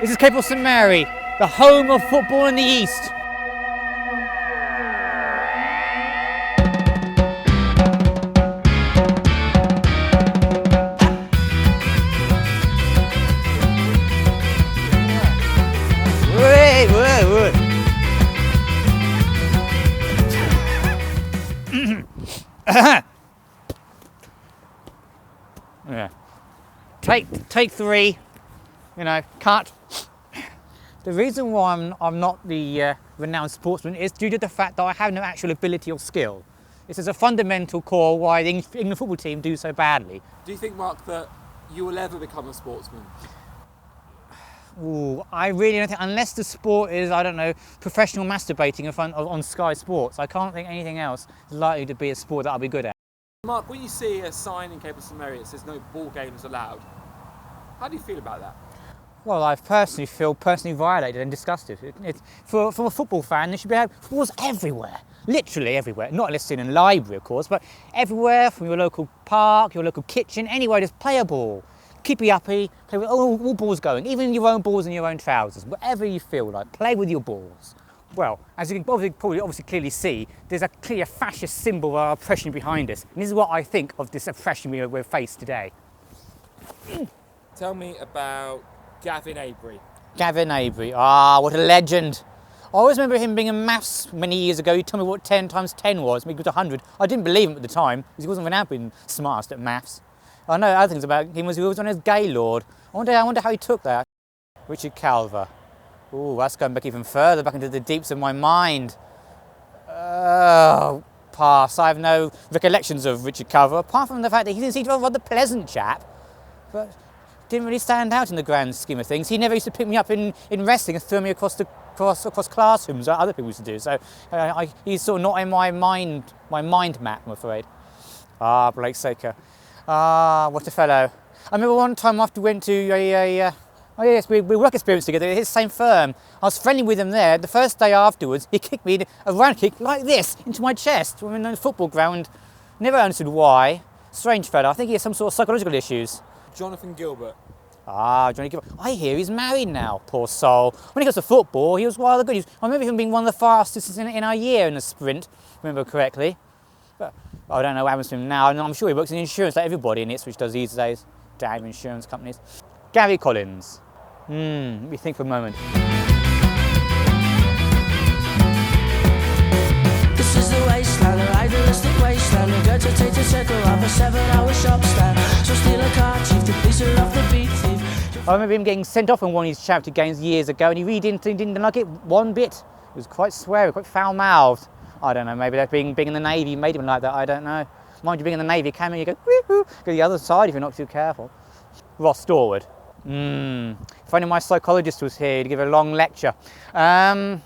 This is Capel St Mary, the home of football in the East. Yeah. Take three. Cut. The reason why I'm not the renowned sportsman is due to the fact that I have no actual ability or skill. This is a fundamental core why the England football team do so badly. Do you think, Mark, that you will ever become a sportsman? Ooh, I really don't think, unless the sport is, I don't know, professional masturbating in front on Sky Sports, I can't think anything else is likely to be a sport that I'll be good at. Mark, when you see a sign in Capel St Mary that says no ball games allowed, how do you feel about that? Well, I personally feel violated and disgusted. For a football fan, there should be footballs everywhere, literally everywhere. Not unless it's in a library, of course, but everywhere, from your local park, your local kitchen, anywhere, just play a ball. Keepy uppy, play with all balls going, even your own balls in your own trousers, whatever you feel like, play with your balls. Well, as you can obviously clearly see, there's a clear fascist symbol of our oppression behind us. And this is what I think of this oppression we're faced today. Tell me about Gavin Abry. Gavin Abry, what a legend. I always remember him being in maths many years ago. He told me what 10 times 10 was, maybe it was 100. I didn't believe him at the time, because he wasn't being smartest at maths. I know other things about him was he was on his Gaylord. I wonder how he took that. Richard Calver. Ooh, that's going back even further, back into the deeps of my mind. Pass. I have no recollections of Richard Calver, apart from the fact that he didn't seem to be a rather pleasant chap, but didn't really stand out in the grand scheme of things. He never used to pick me up in wrestling and throw me across classrooms like other people used to do. So he's sort of not in my mind map, I'm afraid. Blake Saker. What a fellow. I remember one time after we went to we work experience together at his same firm. I was friendly with him there. The first day afterwards, he kicked me a round kick like this into my chest. We were in the football ground. Never understood why. Strange fellow. I think he has some sort of psychological issues. Jonathan Gilbert. Johnny Gilbert. I hear he's married now, poor soul. When he goes to football, he was rather good. I remember him being one of the fastest in our year in the sprint, if I remember correctly. But I don't know what happens to him now, and I'm sure he works in insurance like everybody in Ipswich does these days. Damn insurance companies. Gary Collins. Let me think for a moment. This is the wasteland, an idealistic wasteland. We're going to take the circle of a 7-hour shop stand. So steal a car, chief, the police are off the beat. I remember him getting sent off in one of his charity games years ago, and he really didn't like it one bit. It was quite sweary, quite foul-mouthed. I don't know, maybe that being in the Navy made him like that, I don't know. Mind you, being in the Navy, you go, woo-hoo, go the other side if you're not too careful. Ross Storwood. If only my psychologist was here to give a long lecture. Well,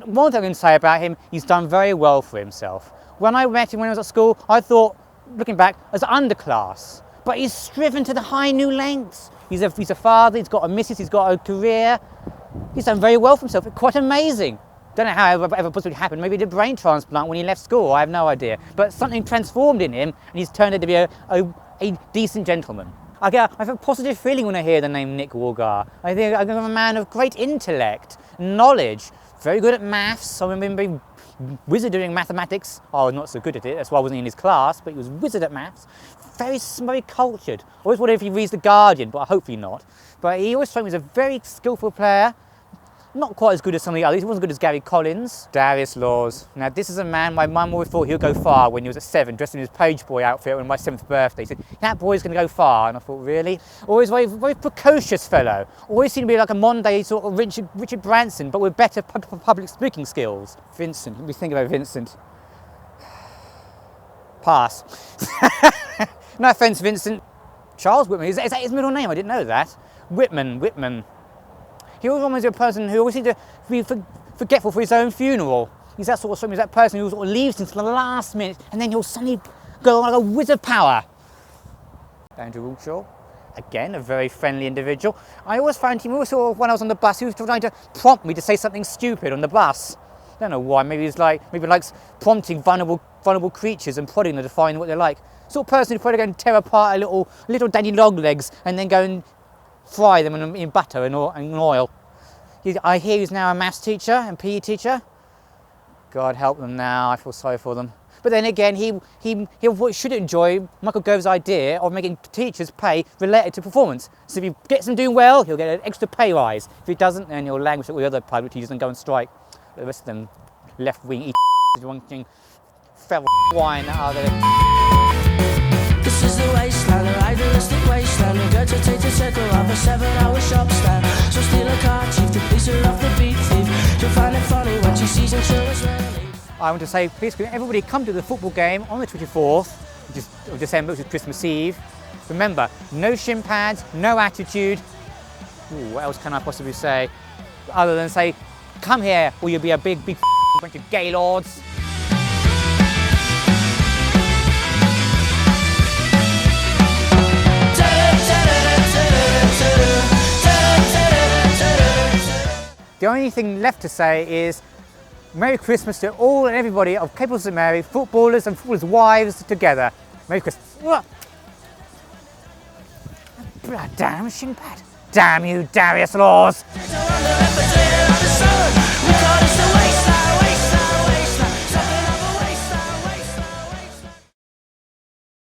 one thing I can say about him, he's done very well for himself. When I met him when I was at school, I thought, looking back, as underclass. But he's striven to the high new lengths. He's a father, he's got a missus, he's got a career. He's done very well for himself, quite amazing. Don't know how it ever possibly happened. Maybe he did a brain transplant when he left school, I have no idea. But something transformed in him, and he's turned out to be a decent gentleman. I have a positive feeling when I hear the name Nick Woolgar. I think I'm a man of great intellect, knowledge, very good at maths. I remember being wizard doing mathematics. I was not so good at it, that's why I wasn't in his class, but he was wizard at maths. Very cultured. I always wondered if he reads The Guardian, but hopefully not. But he always struck me as a very skillful player. Not quite as good as some of the others. He wasn't good as Gary Collins. Darius Laws. Now this is a man my mum always thought he'll go far when he was at 7, dressed in his page boy outfit on my 7th birthday. He said, that boy's going to go far. And I thought, really? Always very precocious fellow. Always seemed to be like a modern-day sort of Richard Branson, but with better public speaking skills. Vincent. Let me think about Vincent. Pass. No offence, Vincent. Charles Whitman. Is that his middle name? I didn't know that. Whitman. He always reminds me of a person who always seems to be forgetful for his own funeral. He's that sort of he's that person who sort of leaves until the last minute, and then he'll suddenly go like a whiz of power. Andrew Wiltshaw, again a very friendly individual. I always found him, when I was on the bus, he was trying to prompt me to say something stupid on the bus. I don't know why. Maybe he likes prompting vulnerable creatures and prodding them to find what they're like. Sort of person who's probably going to tear apart a little daddy long legs and then go and fry them in butter and oil. I hear he's now a maths teacher and PE teacher. God help them now, I feel sorry for them. But then again, he should enjoy Michael Gove's idea of making teachers' pay related to performance. So if he gets them doing well, he'll get an extra pay rise. If he doesn't, then he'll languish at all the other private teachers and go on strike. The rest of them left-wing wanting fell wine out of their... This is the wasteland, the idealistic wasteland. Regurgitate a circle of a 7-hour shop stand. So steal a car chief to please her off the beat thief. She'll find it funny when she sees insurance relief. I want to say, please, can everybody come to the football game on the 24th of December, which is Christmas Eve. Remember, no shin pads, no attitude. Ooh, what else can I possibly say? Other than say, come here, or you'll be a big bunch of gaylords. The only thing left to say is Merry Christmas to all and everybody of Capel St Mary, footballers and footballers' wives together. Merry Christmas. Damn shin pad. Damn you, Darius Laws.